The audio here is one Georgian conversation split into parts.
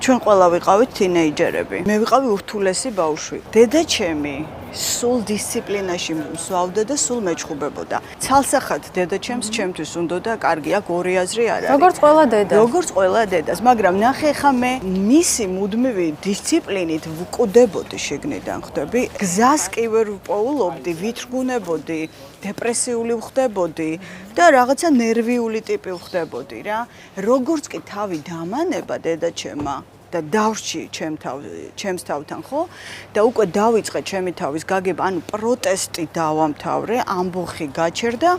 ჩვენ ყველა ვიყავით თინეიჯერები. მე ვიყავი ურთულესი ბავშვი. დედაჩემი სულ დისციპლინაში მსვავდა და სულ მეჩხუბებოდა. ცალსახად დედაჩემს ჩემთვის უნდოდა კარგი, აქ ორი აზრი არ არის. როგორც ყველა დედა. როგორც ყველა დედას, მაგრამ ნახე ხა მე მისი მუდმივი დისციპლინით ვკვდებოდი შეგნიდან ხვდები. გზას კი ვერ ვპოულობდი, ვითრგუნებოდი, დეპრესიული ვხდებოდი და რაღაცა ნერვიული ტიპი ვხდებოდი რა. როგორც კი თავი დამანება დედაჩემმა და დავრჩი ჩემს თავთან ხო და უკვე დავიწყე ჩემი თავის გაგება, ანუ პროტესტი დავამთავრე, ამბოხი გაჩერდა,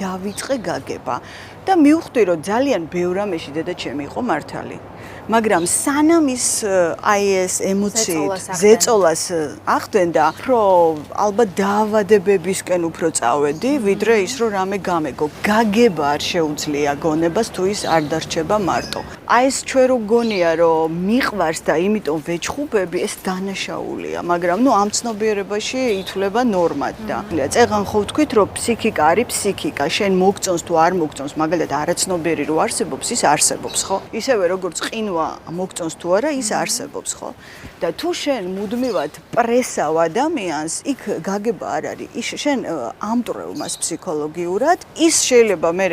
დავიწყე გაგება და მივხვდი რომ ძალიან ბევრ რამეში დედაჩემი იყო მართალი. მაგრამ სანამ ის აი ეს ემოციით ზეწოლას ახდენდა, რომ ალბათ დაავადებებისკენ უფრო წავედი, ვიდრე ის რომ რამე გამეგო. გაგება არ შეუძლია გონებას თუ ის არ დარჩება მარტო. აი ეს ჩვენ რო გონია რომ მიყვარს და იმიტომ ვეჩხუბები, ეს დანაშაულია, მაგრამ ნუ ამ ცნობიერებაში ითვლება ნორმად და წეღან ხო ვთქვით რომ ფსიქიკა არის ფსიქიკა, შენ მოგწონს თუ არ მოგწონს, მაგალითად არაცნობიერი რო არსებობს, ის არსებობს, ხო? ისევე როგორც ყინვა მოგწონს თუ არა, ის არსებობს, ხო? და თუ შენ მუდმივად პრესავ ადამიანს, იქ გაგება არ არის. შენ ამტვრევ მას ფსიქოლოგიურად, ის შეიძლება მე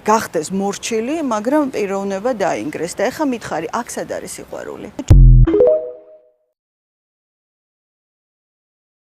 გახდეს მორჩილი, მაგრამ პიროვნება დაინგრეს და ეხა მითხარი, აქ სად არის სიყვარული?